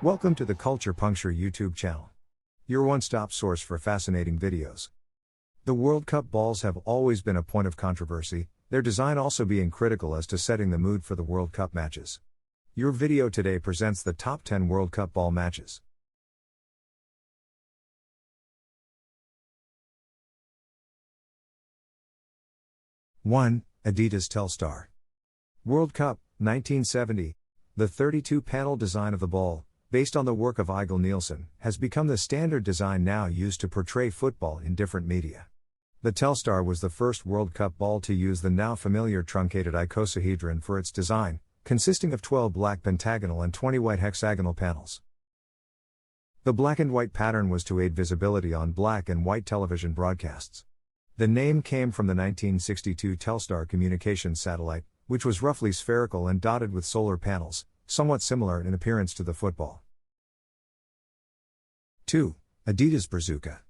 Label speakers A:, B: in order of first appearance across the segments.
A: Welcome to the Culture Puncture YouTube channel, your one-stop source for fascinating videos. The World Cup balls have always been a point of controversy, their design also being critical as to setting the mood for the World Cup matches. Your video today presents the top 10 World Cup ball matches. One, Adidas Telstar. World Cup, 1970. The 32-panel design of the ball, based on the work of Eigil Nielsen, has become the standard design now used to portray football in different media. The Telstar was the first World Cup ball to use the now familiar truncated icosahedron for its design, consisting of 12 black pentagonal and 20 white hexagonal panels. The black and white pattern was to aid visibility on black and white television broadcasts. The name came from the 1962 Telstar communications satellite, which was roughly spherical and dotted with solar panels, somewhat similar in appearance to the football. 2. Adidas Brazuca.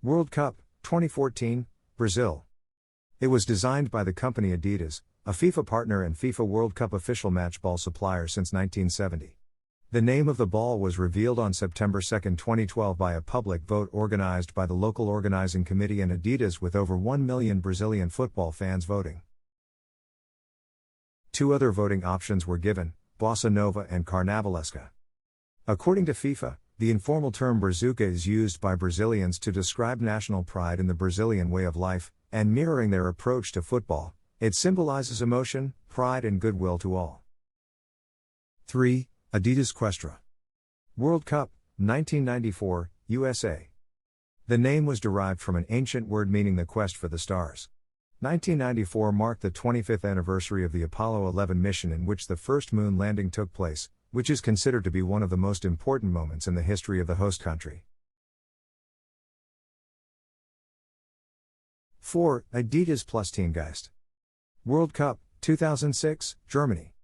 A: World Cup, 2014, Brazil. It was designed by the company Adidas, a FIFA partner and FIFA World Cup official match ball supplier since 1970. The name of the ball was revealed on September 2, 2012 by a public vote organized by the local organizing committee and Adidas, with over 1 million Brazilian football fans voting. Two other voting options were given, Bossa Nova and Carnavalesca. According to FIFA, the informal term Brazuca is used by Brazilians to describe national pride in the Brazilian way of life, and mirroring their approach to football, it symbolizes emotion, pride and goodwill to all. 3. Adidas Questra. World Cup, 1994, USA. The name was derived from an ancient word meaning the quest for the stars. 1994 marked the 25th anniversary of the Apollo 11 mission, in which the first moon landing took place, which is considered to be one of the most important moments in the history of the host country. 4. Adidas Plusgeist. World Cup, 2006, Germany.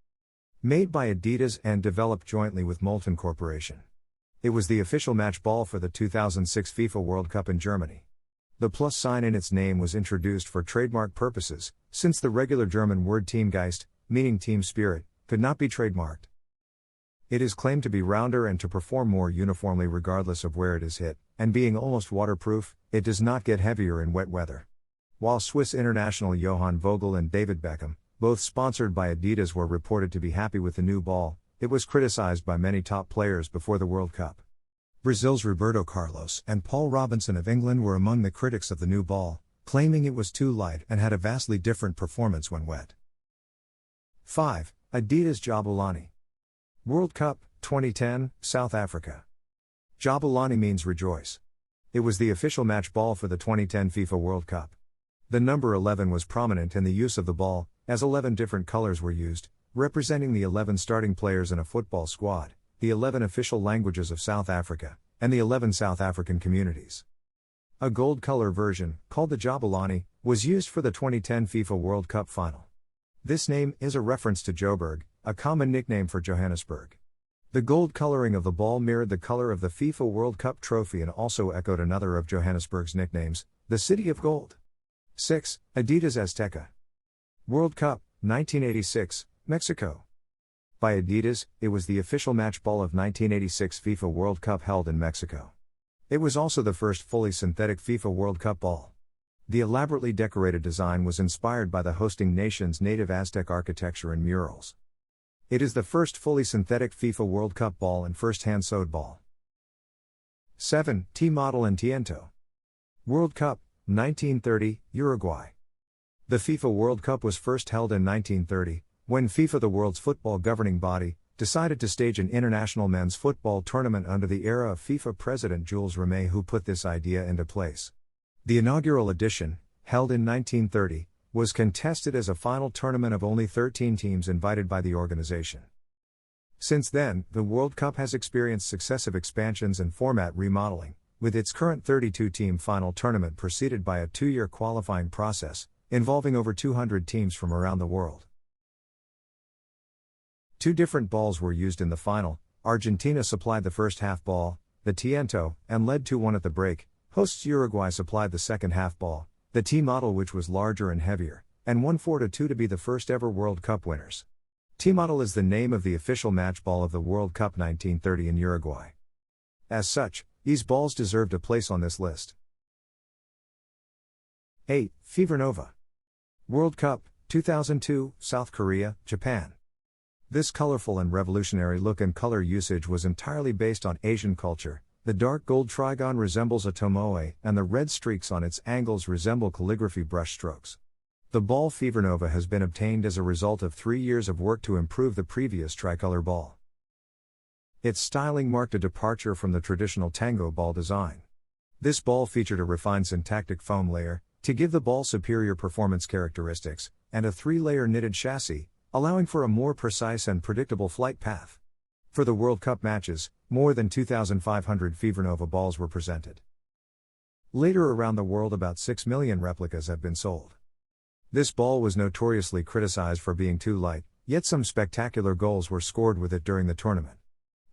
A: Made by Adidas and developed jointly with Molten Corporation. It was the official match ball for the 2006 FIFA World Cup in Germany. The plus sign in its name was introduced for trademark purposes, since the regular German word Teamgeist, meaning team spirit, could not be trademarked. It is claimed to be rounder and to perform more uniformly regardless of where it is hit, and being almost waterproof, it does not get heavier in wet weather. While Swiss international Johann Vogel and David Beckham, both sponsored by Adidas, were reported to be happy with the new ball, it was criticized by many top players before the World Cup. Brazil's Roberto Carlos and Paul Robinson of England were among the critics of the new ball, claiming it was too light and had a vastly different performance when wet. 5. Adidas Jabulani. World Cup, 2010, South Africa. Jabulani means rejoice. It was the official match ball for the 2010 FIFA World Cup. The number 11 was prominent in the use of the ball, as 11 different colors were used, representing the 11 starting players in a football squad, the 11 official languages of South Africa, and the 11 South African communities. A gold color version, called the Jabulani, was used for the 2010 FIFA World Cup final. This name is a reference to Joburg, a common nickname for Johannesburg. The gold coloring of the ball mirrored the color of the FIFA World Cup trophy and also echoed another of Johannesburg's nicknames, the City of Gold. 6. Adidas Azteca. World Cup, 1986, Mexico. By Adidas, it was the official match ball of 1986 FIFA World Cup held in Mexico. It was also the first fully synthetic FIFA World Cup ball. The elaborately decorated design was inspired by the hosting nation's native Aztec architecture and murals. It is the first fully synthetic FIFA World Cup ball and first hand-sewed ball. 7. TModel and Tiento. World Cup, 1930, Uruguay. The FIFA World Cup was first held in 1930, when FIFA, the world's football governing body, decided to stage an international men's football tournament under the era of FIFA president Jules Rimet, who put this idea into place. The inaugural edition, held in 1930, was contested as a final tournament of only 13 teams invited by the organization. Since then, the World Cup has experienced successive expansions and format remodeling, with its current 32-team final tournament preceded by a 2-year qualifying process, involving over 200 teams from around the world. 2 different balls were used in the final. Argentina supplied the first half ball, the Tiento, and led 2-1 at the break. Hosts Uruguay supplied the second half ball, the TModel, which was larger and heavier, and won 4-2 to be the first ever World Cup winners. TModel is the name of the official match ball of the World Cup 1930 in Uruguay. As such, these balls deserved a place on this list. 8. Fever Nova. World Cup, 2002, South Korea, Japan. This colorful and revolutionary look and color usage was entirely based on Asian culture. The dark gold trigon resembles a tomoe, and the red streaks on its angles resemble calligraphy brush strokes. The ball Fever Nova has been obtained as a result of 3 years of work to improve the previous tricolor ball. Its styling marked a departure from the traditional tango ball design. This ball featured a refined syntactic foam layer, to give the ball superior performance characteristics, and a 3-layer knitted chassis, allowing for a more precise and predictable flight path. For the World Cup matches, more than 2,500 Fever Nova balls were presented. Later around the world, about 6 million replicas have been sold. This ball was notoriously criticized for being too light, yet some spectacular goals were scored with it during the tournament.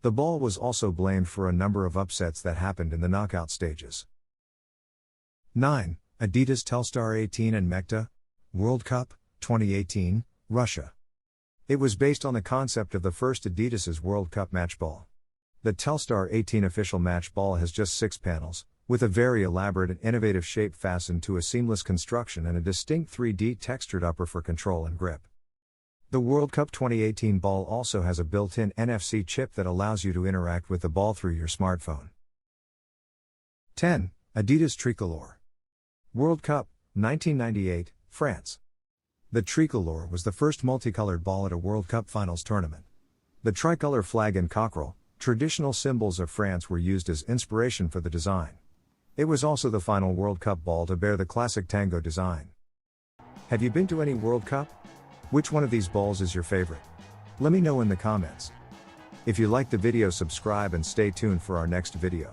A: The ball was also blamed for a number of upsets that happened in the knockout stages. 9. Adidas Telstar 18 and Mekta, World Cup, 2018, Russia. It was based on the concept of the first Adidas's World Cup match ball. The Telstar 18 official match ball has just 6 panels, with a very elaborate and innovative shape fastened to a seamless construction and a distinct 3D textured upper for control and grip. The World Cup 2018 ball also has a built-in NFC chip that allows you to interact with the ball through your smartphone. 10. Adidas Tricolor. World Cup, 1998, France. The Tricolor was the first multicolored ball at a World Cup finals tournament. The tricolor flag and cockerel, traditional symbols of France, were used as inspiration for the design. It was also the final World Cup ball to bear the classic tango design. Have you been to any World Cup? Which one of these balls is your favorite? Let me know in the comments. If you liked the video, subscribe and stay tuned for our next video.